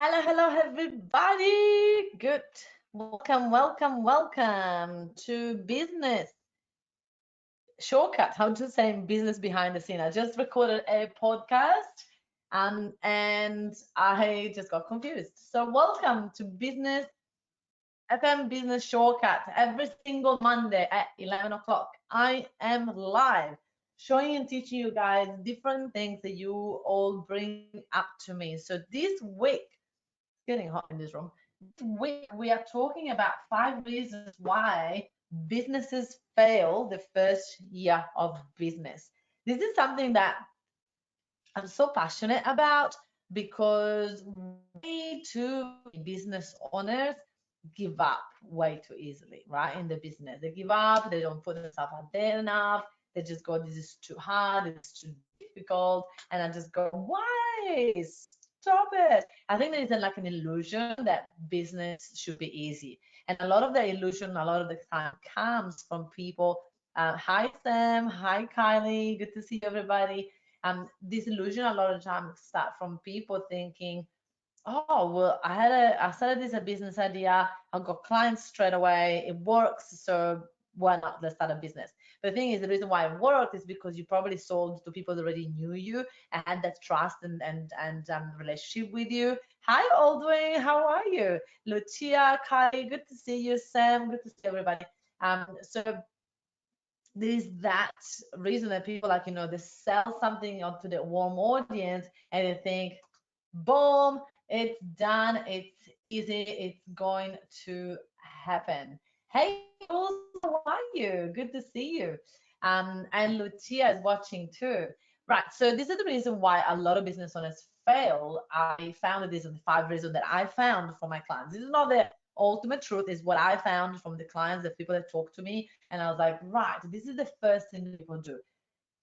Hello, hello, everybody. Good. Welcome to Business Shortcut. How to say business behind the scene. I just recorded a podcast and I just got confused. So, welcome to Business FM Business Shortcut every single Monday at 11 o'clock. I am live showing and teaching you guys different things that you all bring up to me. So, this week, it's getting hot in this room. This week, we are talking about 5 reasons why businesses fail the first year of business. This is something that I'm so passionate about because way too many business owners give up way too easily, right? In the business, they give up, they don't put themselves out there enough. They just go, this is too hard, it's too difficult, and I just go, why? Stop it. I think there is like an illusion that business should be easy, and a lot of the illusion, a lot of the time, comes from people. Hi Sam, hi Kylie, good to see everybody. This illusion a lot of times start from people thinking, oh, well, I started this a business idea, I got clients straight away, it works, so why not? Let's start a business. But the thing is, the reason why it worked is because you probably sold to people that already knew you and had that trust and relationship with you. Hi, Aldwin, how are you? Lucia, Kai, good to see you. Sam, good to see everybody. So there's that reason that people like they sell something onto the warm audience and they think boom, it's done, it's easy, it's going to happen. Hey Jules, how are you? Good to see you. And Lucia is watching too. Right, so this is the reason why a lot of business owners fail. I found that these are the 5 reasons that I found for my clients. This is not the ultimate truth, is what I found from the clients, the people that talk to me, and I was like, right, this is the first thing that people do.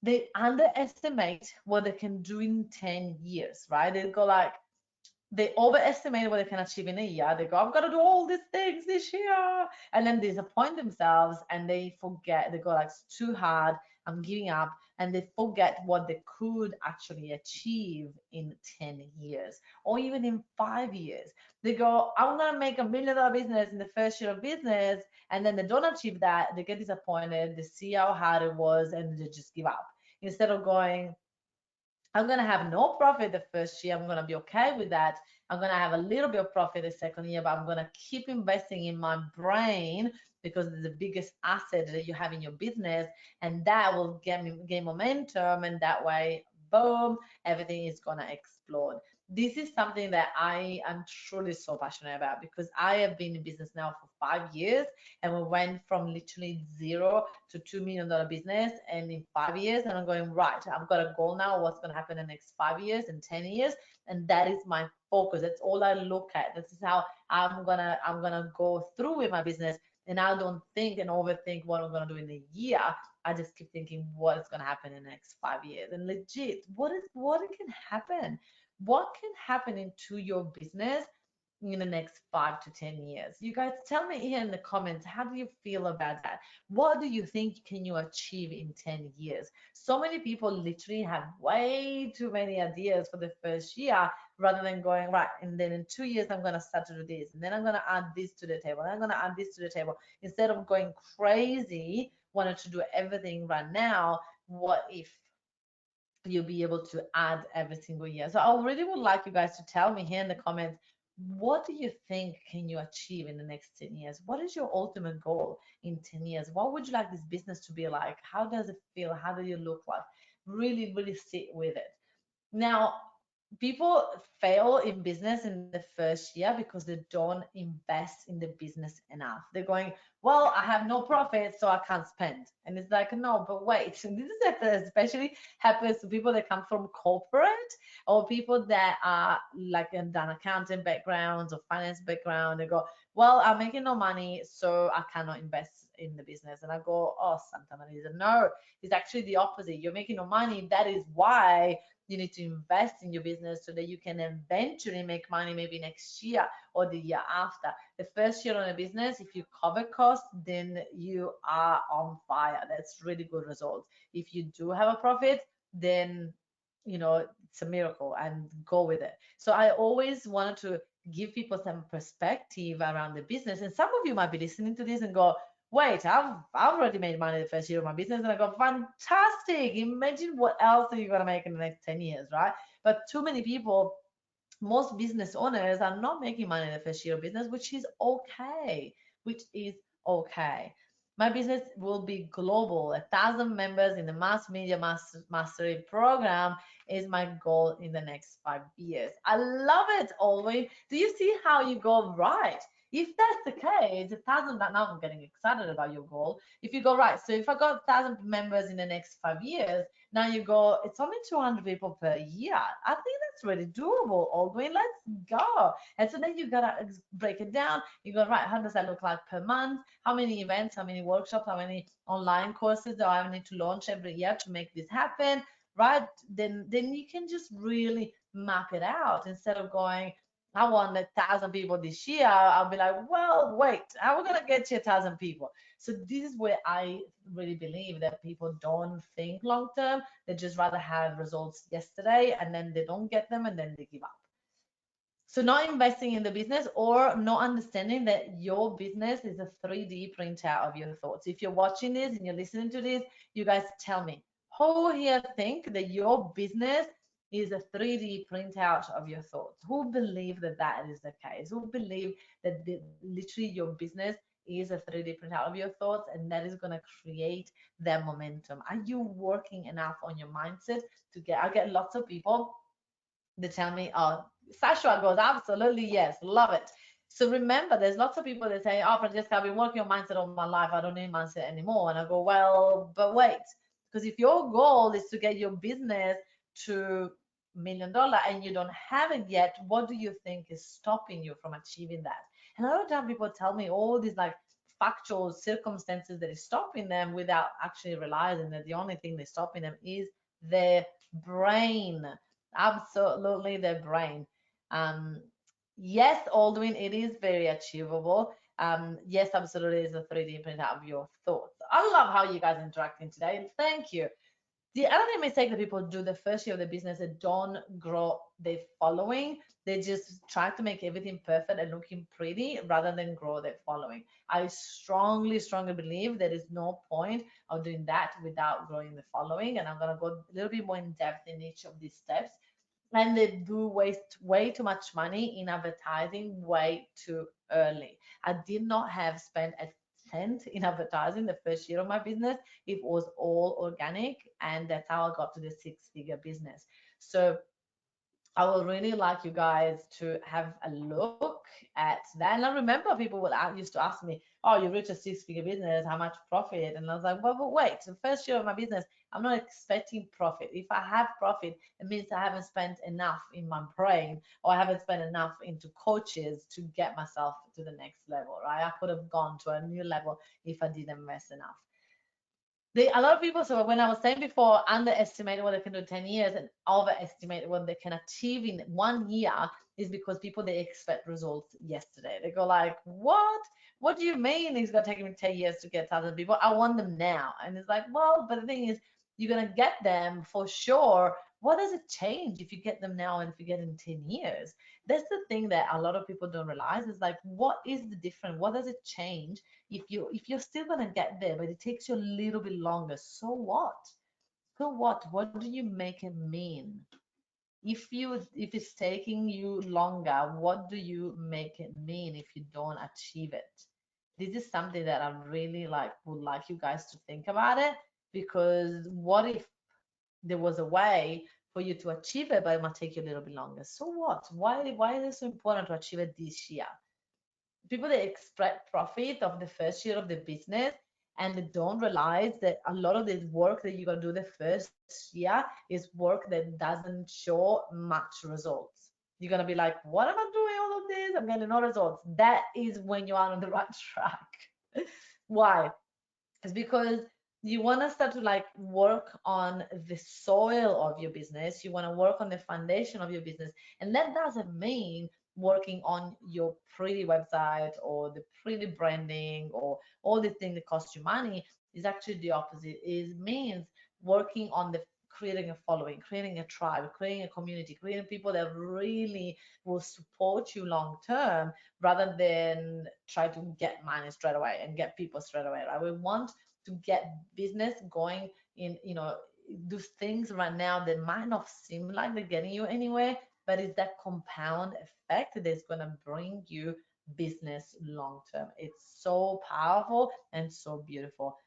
They underestimate what they can do in 10 years, right? They go like, they overestimate what they can achieve in a year. They go, I've got to do all these things this year. And then they disappoint themselves and they forget, they go like, it's too hard, I'm giving up. And they forget what they could actually achieve in 10 years or even in 5 years. They go, I'm going to make $1 million business in the first year of business. And then they don't achieve that. They get disappointed. They see how hard it was and they just give up. Instead of going, I'm going to have no profit the first year. I'm going to be okay with that. I'm going to have a little bit of profit the second year, but I'm going to keep investing in my brain because it's the biggest asset that you have in your business. And that will get me gain momentum. And that way, boom, everything is going to explode. This is something that I am truly so passionate about because I have been in business now for 5 years and we went from literally zero to $2 million business and in 5 years. And I'm going, right, I've got a goal now, what's going to happen in the next 5 years and 10 years. And that is my focus. That's all I look at. This is how I'm gonna go through with my business. And I don't think and overthink what I'm gonna do in a year. I just keep thinking what is gonna happen in the next 5 years. And legit, what can happen? What can happen into your business in the next 5 to 10 years? You guys tell me here in the comments, how do you feel about that? What do you think can you achieve in 10 years? So many people literally have way too many ideas for the first year rather than going, right, and then in 2 years, I'm going to start to do this, and then I'm going to add this to the table, and I'm going to add this to the table. Instead of going crazy, wanting to do everything right now, what if you'll be able to add every single year? So I really would like you guys to tell me here in the comments, what do you think can you achieve in the next 10 years? What is your ultimate goal in 10 years? What would you like this business to be like? How does it feel? How do you look like? Really, really sit with it. Now, people fail in business in the first year because they don't invest in the business enough. They're going, well, I have no profit, so I can't spend. And it's like, no, but wait, this is especially happens to people that come from corporate or people that are like in an accounting backgrounds or finance background. They go, well, I'm making no money, so I cannot invest in the business. And I go, oh, Santa Maria, no, it's actually the opposite. You're making no money. That is why you need to invest in your business so that you can eventually make money maybe next year or the year after. The first year on a business, if you cover costs, then you are on fire. That's really good results. If you do have a profit, then it's a miracle and go with it. So I always wanted to give people some perspective around the business. And some of you might be listening to this and go, wait, I've already made money the first year of my business. And I go, fantastic. Imagine what else are you going to make in the next 10 years, right? But too many people, most business owners are not making money in the first year of business, which is okay, which is okay. My business will be global. 1,000 members in the mass media mastery program is my goal in the next 5 years. I love it, always. Do you see how you go right? If that's the case, 1,000, now I'm getting excited about your goal. If you go right, so if I got 1,000 members in the next 5 years, now you go, it's only 200 people per year. I think that's really doable, Aldwin. Let's go. And so then you gotta break it down. You go, right, how does that look like per month? How many events, how many workshops, how many online courses do I need to launch every year to make this happen? Right? Then you can just really map it out instead of going, I want 1,000 people this year. I'll be like, well, wait, how are we gonna get you 1,000 people? So this is where I really believe that people don't think long term. They just rather have results yesterday and then they don't get them and then they give up. So not investing in the business or not understanding that your business is a 3D printout of your thoughts. If you're watching this and you're listening to this, you guys tell me, who here think that your business is a 3D printout of your thoughts? Who believe that that is the case? Who believe that literally your business is a 3D printout of your thoughts and that is going to create that momentum? Are you working enough on your mindset to get? I get lots of people, they tell me, oh, Sasha goes, absolutely, yes, love it. So remember, there's lots of people that say, oh, Francesca, I've been working on mindset all my life. I don't need mindset anymore. And I go, well, but wait, because if your goal is to get your business to $1 million and you don't have it yet, what do you think is stopping you from achieving that? And a lot of time people tell me all these like factual circumstances that is stopping them without actually realizing that the only thing that's stopping them is their brain. Absolutely, their brain. Um, yes, Aldwin, it is very achievable. Yes, absolutely, it's a 3D print out of your thoughts. I love how you guys are interacting today. Thank you. The other mistake that people do the first year of the business, they don't grow their following. They just try to make everything perfect and looking pretty rather than grow their following. I strongly, strongly believe there is no point of doing that without growing the following. And I'm going to go a little bit more in depth in each of these steps. And they do waste way too much money in advertising way too early. I did not have spent a cent in advertising the first year of my business. It was all organic, and that's how I got to the six-figure business. So I would really like you guys to have a look at that. And I remember people used to ask me, "Oh, you reached a six-figure business. How much profit?" And I was like, "Well, but wait. The first year of my business, I'm not expecting profit. If I have profit, it means I haven't spent enough in my brain, or I haven't spent enough into coaches to get myself to the next level, right? I could have gone to a new level if I didn't invest enough." A lot of people, so when I was saying before, underestimate what they can do in 10 years and overestimate what they can achieve in 1 year, is because people, they expect results yesterday. They go like, what do you mean it's going to take me 10 years to get 1,000 people? I want them now. And it's like, well, but the thing is, you're going to get them for sure. What does it change if you get them now and if you get in 10 years? That's the thing that a lot of people don't realize, is like, what is the difference? What does it change if you're still gonna get there, but it takes you a little bit longer? So what? So what do you make it mean? If it's taking you longer, what do you make it mean if you don't achieve it? This is something that I really would like you guys to think about it, because what if there was a way for you to achieve it, but it might take you a little bit longer? So what? Why is it so important to achieve it this year? People, they expect profit of the first year of the business, and they don't realize that a lot of the work that you're going to do the first year is work that doesn't show much results. You're going to be like, what am I doing all of this? I'm getting no results. That is when you are on the right track. Why? It's because you want to start to work on the soil of your business. You want to work on the foundation of your business. And that doesn't mean working on your pretty website or the pretty branding or all the things that cost you money. Is actually the opposite. It means working on the creating a following, creating a tribe, creating a community, creating people that really will support you long term, rather than try to get money straight away and get people straight away, right? We want to get business going in, do things right now that might not seem like they're getting you anywhere, but it's that compound effect that's going to bring you business long term. It's so powerful and so beautiful.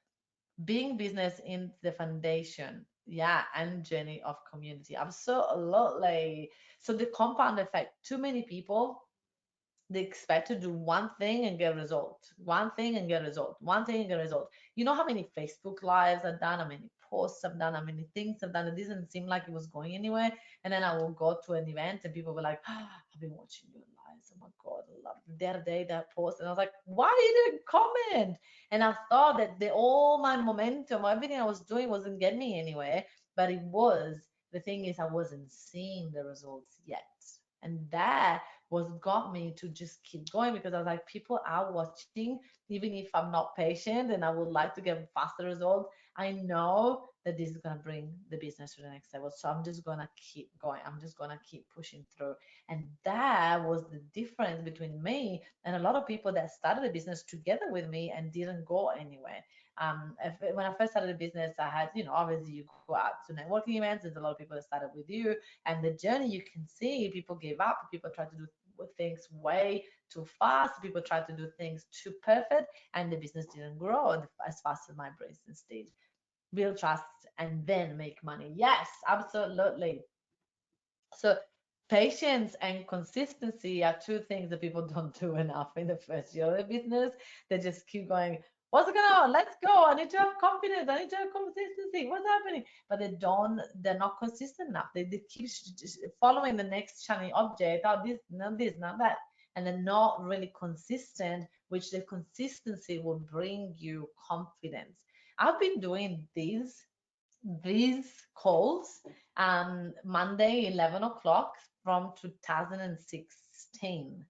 Being business in the foundation, yeah, and journey of community. Absolutely. So the compound effect, too many people, they expect to do one thing and get a result, one thing and get a result, one thing and get a result. You know how many Facebook lives I've done, how many posts I've done, how many things I've done. It didn't seem like it was going anywhere. And then I will go to an event and people were like, I've been watching your lives. Oh my God, I love it. The other day that post. And I was like, why you didn't comment? And I thought that all my momentum, everything I was doing wasn't getting me anywhere. But it was. The thing is, I wasn't seeing the results yet. And that was got me to just keep going, because I was like, people are watching, even if I'm not patient and I would like to get faster results. I know that this is gonna bring the business to the next level. So I'm just gonna keep going. I'm just gonna keep pushing through. And that was the difference between me and a lot of people that started a business together with me and didn't go anywhere. When I first started a business, I had, obviously you go out to networking events. There's a lot of people that started with you, and the journey you can see people gave up, people try to do things way too fast, people try to do things too perfect, and the business didn't grow as fast as my business did. Build trust and then make money. Yes, absolutely. So patience and consistency are two things that people don't do enough in the first year of the business. They just keep going, what's going on? Let's go. I need to have confidence. I need to have consistency. What's happening? But they're not consistent enough. They keep following the next shiny object. Oh, this, not that. And they're not really consistent, which the consistency will bring you confidence. I've been doing these calls Monday 11 o'clock from 2016.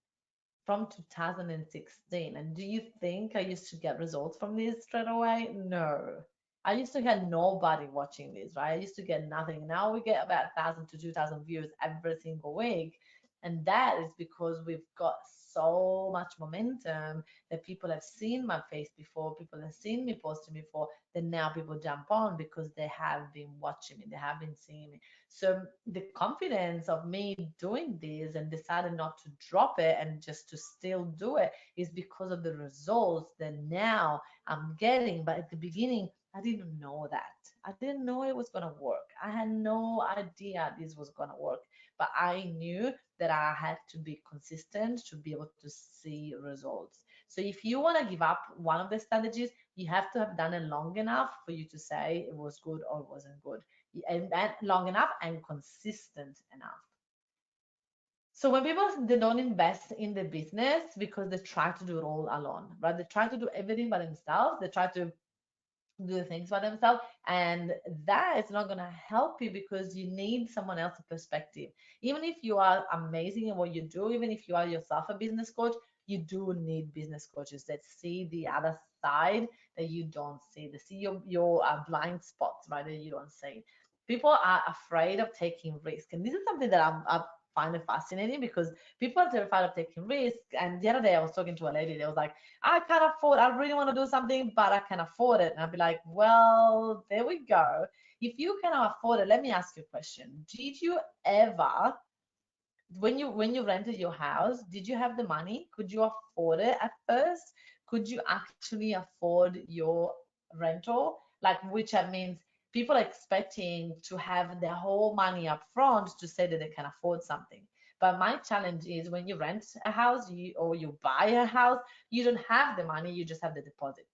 From 2016. And do you think I used to get results from this straight away? No. I used to get nobody watching this, right? I used to get nothing. Now we get about 1,000 to 2,000 views every single week. And that is because we've got so much momentum that people have seen my face before, people have seen me posting before, then now people jump on because they have been watching me, they have been seeing me. So the confidence of me doing this and deciding not to drop it and just to still do it is because of the results that now I'm getting. But at the beginning, I didn't know that. I didn't know it was going to work. I had no idea this was going to work. But I knew that I had to be consistent to be able to see results. So if you want to give up one of the strategies, you have to have done it long enough for you to say it was good or it wasn't good, and long enough and consistent enough. So when people, they don't invest in the business because they try to do it all alone, right? They try to do everything by themselves. They try to do things by themselves, and that is not going to help you because you need someone else's perspective. Even if you are amazing in what you do, even if you are yourself a business coach, you do need business coaches that see the other side that you don't see. They see your blind spots, right, that you don't see. People are afraid of taking risk, and this is something that I find it fascinating, because people are terrified of taking risk. And the other day I was talking to a lady that was like, I can't afford, I really want to do something, but I can afford it. And I'd be like, well, there we go. If you cannot afford it, let me ask you a question. Did you ever, when you rented your house, did you have the money? Could you afford it at first? Could you actually afford your rental? Like, which that means people are expecting to have their whole money up front to say that they can afford something. But my challenge is, when you rent a house, or you buy a house, you don't have the money, you just have the deposit,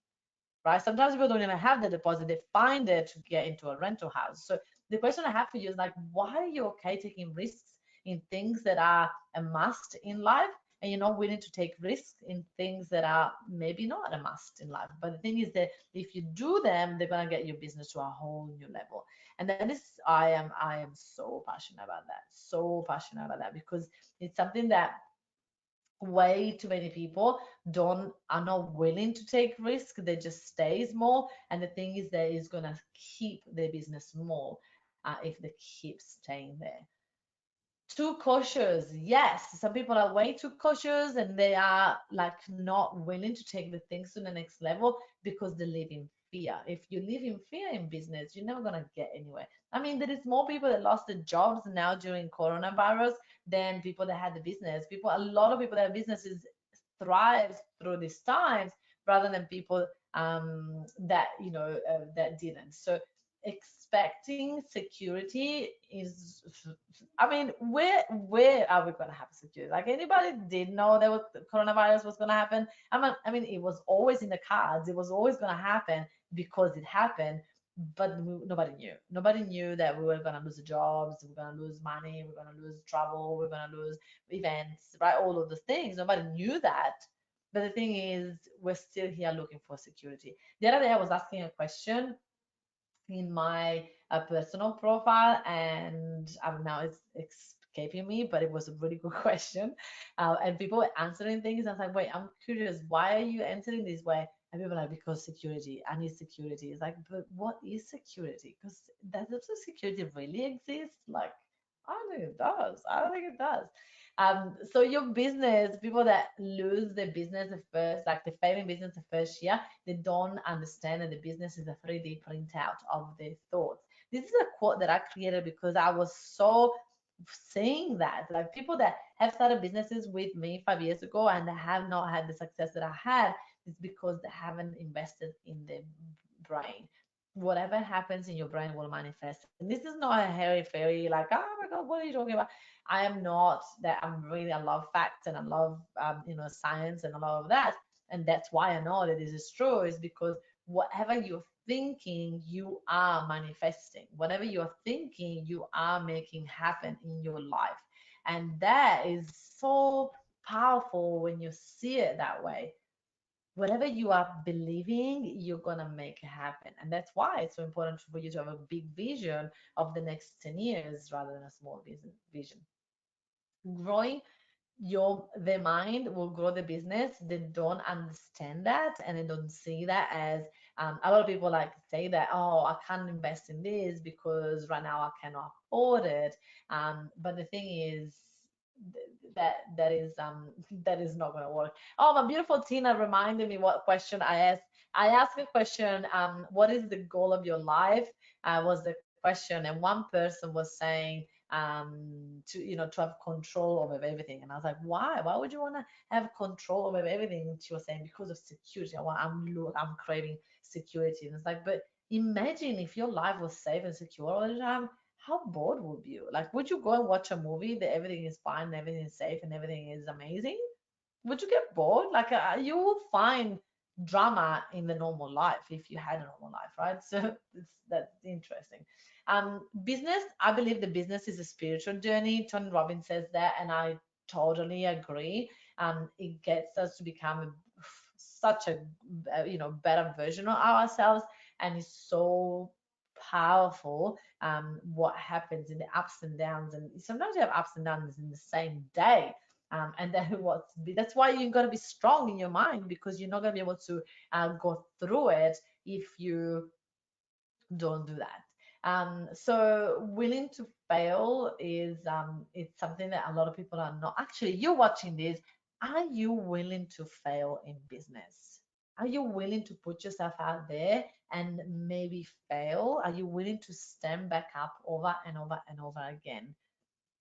right? Sometimes people don't even have the deposit, they find it to get into a rental house. So the question I have for you is like, why are you okay taking risks in things that are a must in life, and you're not willing to take risks in things that are maybe not a must in life? But the thing is that if you do them, they're gonna get your business to a whole new level. And that is, I am so passionate about that, so passionate about that, because it's something that way too many people don't are not willing to take risk. They just stay small, and the thing is that is going to keep their business small. if they keep staying there. Too cautious. Yes, some people are way too cautious and they are like not willing to take the things to the next level because they live in fear. If you live in fear in business, you're never gonna get anywhere. I mean, there is more people that lost their jobs now during coronavirus than people that had the business. People, a lot of people that have businesses thrive through these times rather than people that that didn't. So expecting security is, I mean, where are we going to have security? Like, anybody did know that coronavirus was going to happen? I mean, it was always in the cards. It was always going to happen because it happened, but nobody knew. Nobody knew that we were going to lose jobs, we're going to lose money, we're going to lose travel, we're going to lose events, right? All of the things. Nobody knew that. But the thing is, we're still here looking for security. The other day, I was asking a question in my personal profile, and now it's escaping me, but it was a really good question. And people were answering things. I was like, wait, I'm curious, why are you answering this way? And people are like, because security, I need security. It's like, but what is security? Because does the security really exist? Like, I don't think it does. I don't think it does. So your business, people that lose their business the first, like the failing business the first year, they don't understand that the business is a 3D printout of their thoughts. This is a quote that I created because I was so saying that, like, people that have started businesses with me 5 years ago and have not had the success that I had is because they haven't invested in their brain. Whatever happens in your brain will manifest. And this is not a hairy fairy, like, oh my God, what are you talking about? I am not that. I love facts and I love, science and a lot of that. And that's why I know that this is true, is because whatever you're thinking, you are manifesting. Whatever you're thinking, you are making happen in your life. And that is so powerful when you see it that way. Whatever you are believing, you're gonna make it happen. And that's why it's so important for you to have a big vision of the next 10 years rather than a small vision. Growing the mind will grow the business. They don't understand that and they don't see that as, a lot of people like say that, oh, I can't invest in this because right now I cannot afford it. But the thing is, that is not going to work. Oh, my beautiful Tina reminded me what question I asked. I asked a question, what is the goal of your life, was the question. And one person was saying, to have control over everything. And I was like, why would you want to have control over everything? And she was saying, because of security. I'm craving security. And it's like, but imagine if your life was safe and secure all the time, how bored would you? Like, would you go and watch a movie that everything is fine, everything is safe, and everything is amazing? Would you get bored? Like, you will find drama in the normal life if you had a normal life, right? So that's interesting. Business, I believe the business is a spiritual journey. Tony Robbins says that, and I totally agree. It gets us to become such a better version of ourselves, and it's so powerful, what happens in the ups and downs. And sometimes you have ups and downs in the same day. And then that's why you've got to be strong in your mind, because you're not going to be able to go through it if you don't do that. So willing to fail is, it's something that a lot of people are not. Actually, you're watching this. Are you willing to fail in business? Are you willing to put yourself out there and maybe fail? Are you willing to stand back up over and over and over again?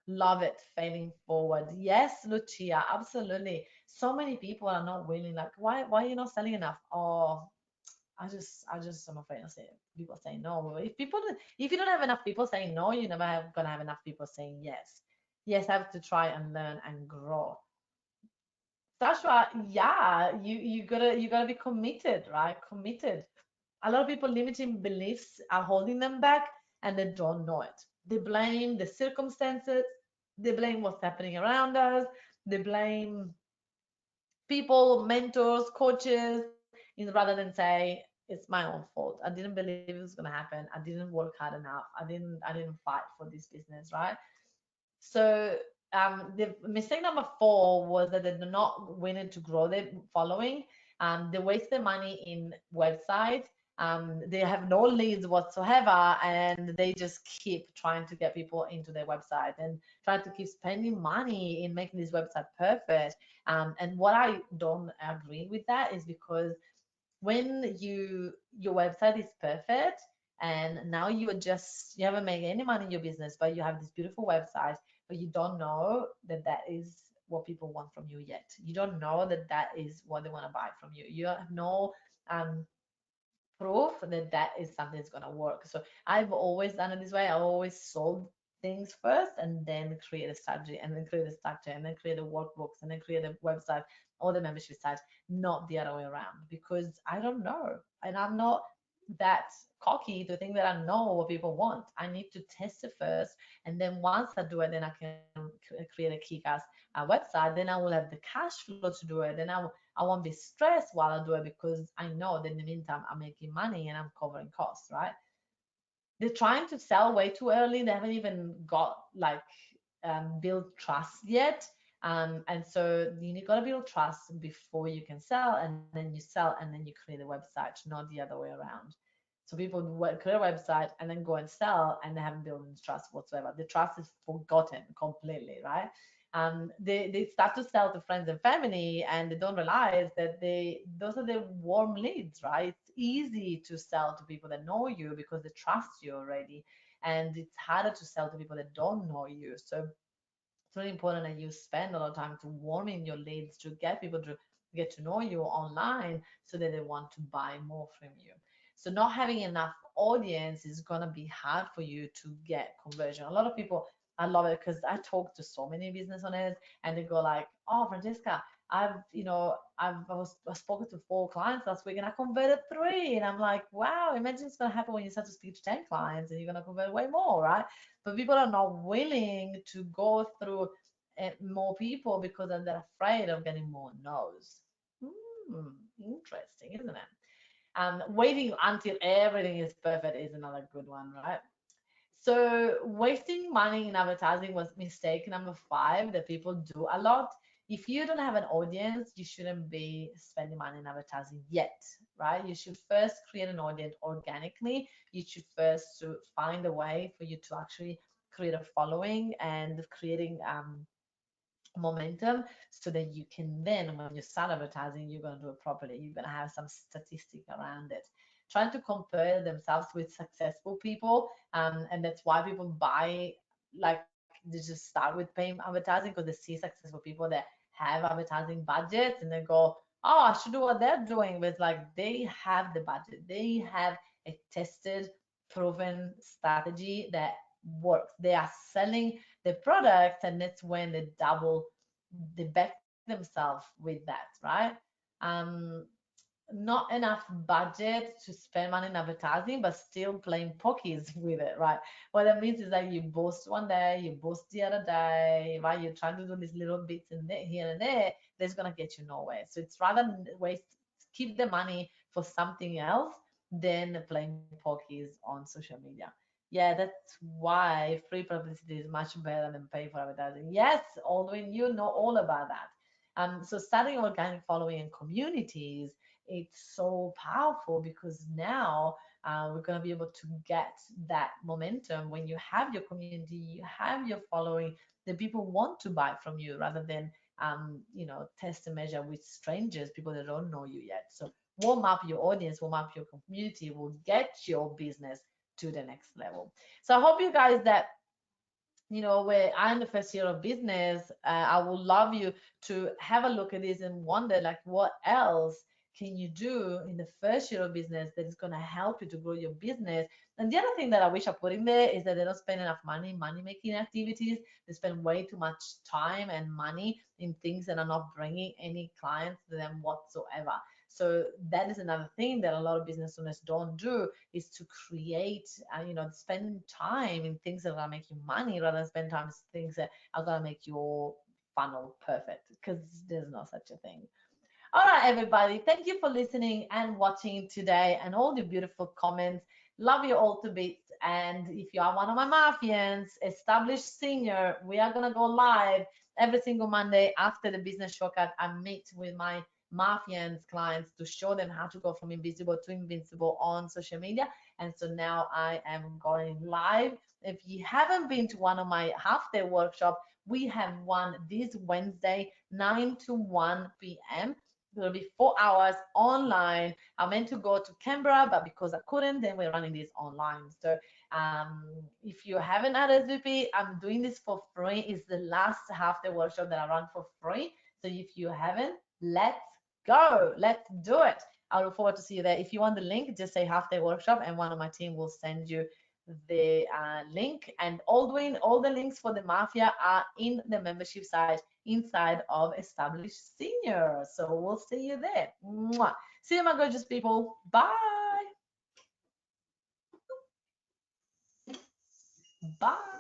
Love it, failing forward. Yes, Lucia, absolutely. So many people are not willing. Like, why are you not selling enough? Oh, I just am afraid of saying people saying no. If you don't have enough people saying no, you're never gonna have enough people saying yes. Yes, I have to try and learn and grow. Sashwa, yeah, you gotta be committed, right? Committed. A lot of people limiting beliefs are holding them back and they don't know it. They blame the circumstances, they blame what's happening around us, they blame people, mentors, coaches, rather than say it's my own fault. I didn't believe it was gonna happen. I didn't work hard enough. I didn't fight for this business, right? So, the mistake number four was that they're not willing to grow their following. They waste their money in websites They have no leads whatsoever, and they just keep trying to get people into their website and try to keep spending money in making this website perfect. And what I don't agree with that is because when your website is perfect and now you haven't made any money in your business, but you have this beautiful website, but you don't know that that is what people want from you yet. You don't know that that is what they want to buy from you. You have no um proof that that is something that's going to work. So I've always done it this way. I always sold things first and then create a strategy and then create a structure and then create a workbooks and then create a website or the membership site, not the other way around, because I don't know. And I'm not that cocky to think that I know what people want. I need to test it first. And then once I do it, then I can create a kick-ass website. Then I will have the cash flow to do it. Then I won't be stressed while I do it because I know that in the meantime I'm making money and I'm covering costs, right? They're trying to sell way too early. They haven't even got like build trust yet. And so you need got to build trust before you can sell, and then you sell, and then you create a website, not the other way around. So people create a website and then go and sell, and they haven't built any trust whatsoever. The trust is forgotten completely, right? They start to sell to friends and family, and they don't realize that those are the warm leads, right? It's easy to sell to people that know you because they trust you already, and it's harder to sell to people that don't know you. So it's really important that you spend a lot of time to warming your leads to get people to get to know you online so that they want to buy more from you. So not having enough audience is gonna be hard for you to get conversion. A lot of people, I love it because I talk to so many business owners and they go like, "Oh, Francesca, I spoken to 4 clients last week and I converted 3." And I'm like, "Wow, imagine it's gonna happen when you start to speak to 10 clients and you're gonna convert way more, right?" But people are not willing to go through more people because they're afraid of getting more no's. Interesting, isn't it? Waiting until everything is perfect is another good one, right? So wasting money in advertising was mistake number 5 that people do a lot. If you don't have an audience, you shouldn't be spending money in advertising yet, right? You should first create an audience organically. You should first to find a way for you to actually create a following and creating momentum so that you can then when you start advertising you're going to do it properly, you're going to have some statistic around it, trying to compare themselves with successful people, and that's why people buy, like they just start with paying advertising because they see successful people that have advertising budgets and they go, oh, I should do what they're doing. But it's like they have the budget, they have a tested proven strategy that works, they are selling the product, and that's when they back themselves with that, right? um Not enough budget to spend money in advertising, but still playing pokies with it, right? What that means is that you boost one day, you boost the other day, right? You're trying to do these little bits in there, here and there. That's gonna get you nowhere. So it's rather waste, keep the money for something else than playing pokies on social media. Yeah, that's why free publicity is much better than pay for advertising. Yes, Aldwin, you know all about that. So starting organic following in communities, it's so powerful because now we're going to be able to get that momentum. When you have your community, you have your following, the people want to buy from you rather than test and measure with strangers, people that don't know you yet. So warm up your audience, warm up your community will get your business to the next level. So I hope you guys that where I'm in the first year of business, I would love you to have a look at this and wonder like what else can you do in the first year of business that is going to help you to grow your business. And the other thing that I wish I put in there is that they don't spend enough money in money making activities. They spend way too much time and money in things that are not bringing any clients to them whatsoever. So that is another thing that a lot of business owners don't do, is to create, spend time in things that are gonna make you money rather than spend time in things that are gonna make your funnel perfect, because there's no such a thing. All right, everybody, thank you for listening and watching today and all the beautiful comments. Love you all to bits. And if you are one of my Mafians, established senior, we are going to go live every single Monday after the business shortcut. I meet with my Mafians clients to show them how to go from invisible to invincible on social media. And so now I am going live. If you haven't been to one of my half day workshop, we have one this Wednesday, 9 to 1 p.m. It'll be 4 hours online. I meant to go to Canberra, but because I couldn't, then we're running this online. So if you haven't RSVP, I'm doing this for free. It's the last half the workshop that I run for free. So if you haven't, let's go. Let's do it. I look forward to see you there. If you want the link, just say half day workshop, and one of my team will send you the link. And all the links for the Mafia are in the membership site inside of Established Senior. So we'll see you there. Mwah. See you, my gorgeous people. Bye. Bye.